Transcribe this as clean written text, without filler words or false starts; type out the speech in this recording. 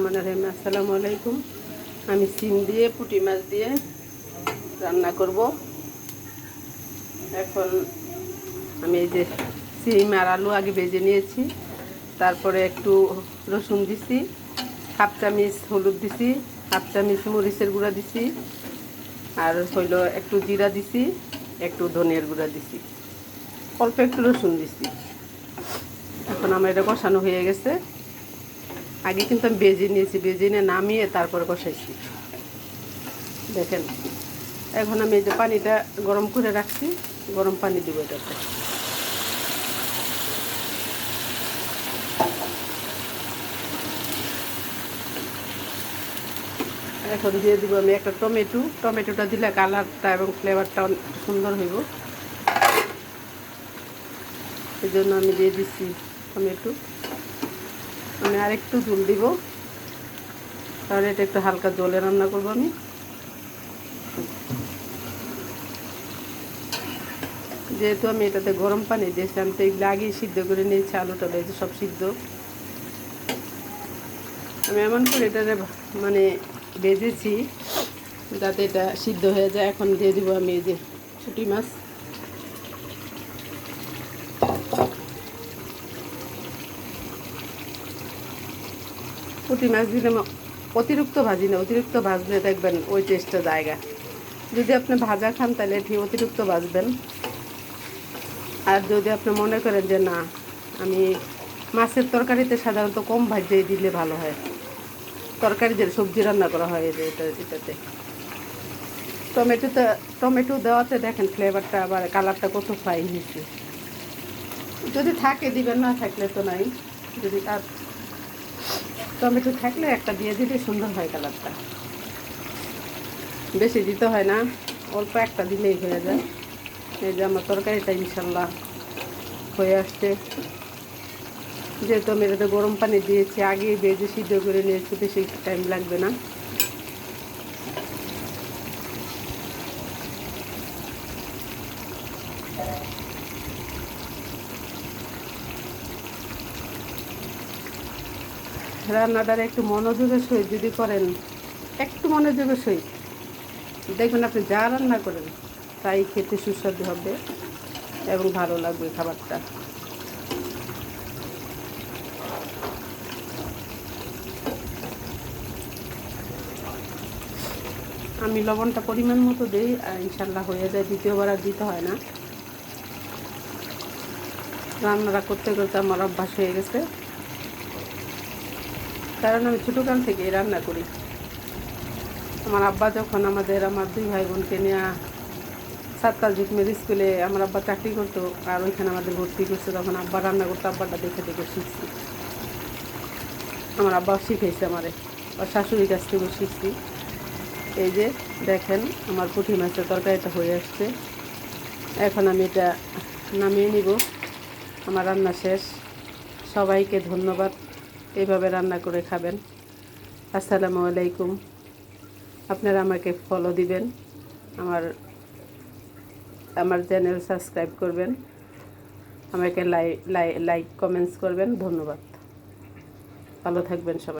রহমানির রহিম। আসসালামু আলাইকুম। আমি সিম দিয়ে পুঁটি মাছ দিয়ে রান্না করব। এখন আমি এই যে সিম আর আলু আগে ভেজে নিয়েছি, তারপরে একটু রসুন দিছি, হাফ চামচ হলুদ দিছি, হাফ চামচ মরিচের গুঁড়া দিছি, আর হইল একটু জিরা দিছি, একটু ধনিয়ার গুঁড়া দিছি, অল্প একটু রসুন দিছি। এখন আমার এটা কষানো হয়ে গেছে। আগে কিন্তু আমি ভেজে নিয়েছি, ভেজে নিয়ে নামিয়ে তারপরে কষাইছি। দেখেন, এখন আমি এই যে পানিটা গরম করে রাখছি, গরম পানি দিব এটাতে। এখন দিয়ে দিব আমি একটা টমেটো। টমেটোটা দিলে কালারটা এবং ফ্লেভারটা অনেক সুন্দর হইব, এই জন্য আমি দিয়ে দিচ্ছি টমেটো। আমি আরেকটু ঝোল দিব, কারণ এটা একটু হালকা জলে রান্না করবো আমি। যেহেতু আমি এটাতে গরম পানি দিয়েছি, আমি তো এগুলো আগেই সিদ্ধ করে নিয়েছি, আলুটা ভেজে সব সিদ্ধ। আমি এমন করে এটাতে মানে ভেজেছি যাতে এটা সিদ্ধ হয়ে যায়। এখন দিয়ে দিব আমি এই যে পুঁটি মাছ। পুঁটি মাছ দিলে অতিরিক্ত ভাজি না, অতিরিক্ত ভাজলে দেখবেন ওই টেস্টটা জায়গা। যদি আপনি ভাজা খান তাহলে ঠিক অতিরিক্ত ভাজবেন। আর যদি আপনি মনে করেন যে না, আমি মাছের তরকারিতে সাধারণত কম ভাজিয়ে দিলে ভালো হয়। তরকারি যে সবজি রান্না করা হয় এই যে এটাতে টমেটো দেওয়াতে দেখেন ফ্লেভারটা আবার কালারটা কত ফাইন হয়েছে। যদি থাকে দিবেন, না থাকলে তো নাই। যদি তার টমেটো থাকলে একটা দিয়ে দিলে সুন্দর হয় কালারটা। বেশি দিতে হয় না, অল্প একটা দিলেই হয়ে যায়। এই যে আমার তরকারিটা ইনশাল্লাহ হয়ে আসছে। যেহেতু আমি এটাতে গরম পানি দিয়েছি, আগেই ভেজে সিদ্ধ করে নিয়েছি, বেশি টাইম লাগবে না। রান্নাটার একটু মনোযোগের সহিত যদি করেন, একটু মনোযোগের সহিত দেখবেন আপনি যা রান্না করেন তাই খেতে সুস্বাদু হবে এবং ভালো লাগবে খাবারটা। আমি লবণটা পরিমাণ মতো দিই, আর ইনশাল্লাহ হয়ে যায়। দ্বিতীয়বার আর দিতে হয় না। রান্নাটা করতে করতে আমার অভ্যাস হয়ে গেছে, কারণ আমি ছোটোকাল থেকেই রান্না করি। আমার আব্বা যখন আমার দুই ভাই বোনকে নিয়ে সাতকাল জিকমের স্কুলে আমার আব্বা চাকরি করতো, আর ওইখানে আমাদের ভর্তি করছে, তখন আব্বা রান্না করতো। আব্বাটা দেখে দেখে শিখছি। আমার আব্বা শিখেছে আমারে, ওর শাশুড়ির কাছ থেকেও শিখছি। এই যে দেখেন, আমার পুঁটি মাছের তরকারিটা হয়ে আসছে। এখন আমি এটা নামিয়ে নিব। আমার রান্না শেষ। সবাইকে ধন্যবাদ, এইভাবে রান্না করে খাবেন। আসসালামু আলাইকুম। আপনারা আমাকে ফলো দিবেন, আমার আমার চ্যানেল সাবস্ক্রাইব করবেন, আমাকে লাইক কমেন্টস করবেন। ধন্যবাদ, ভালো থাকবেন সবাই।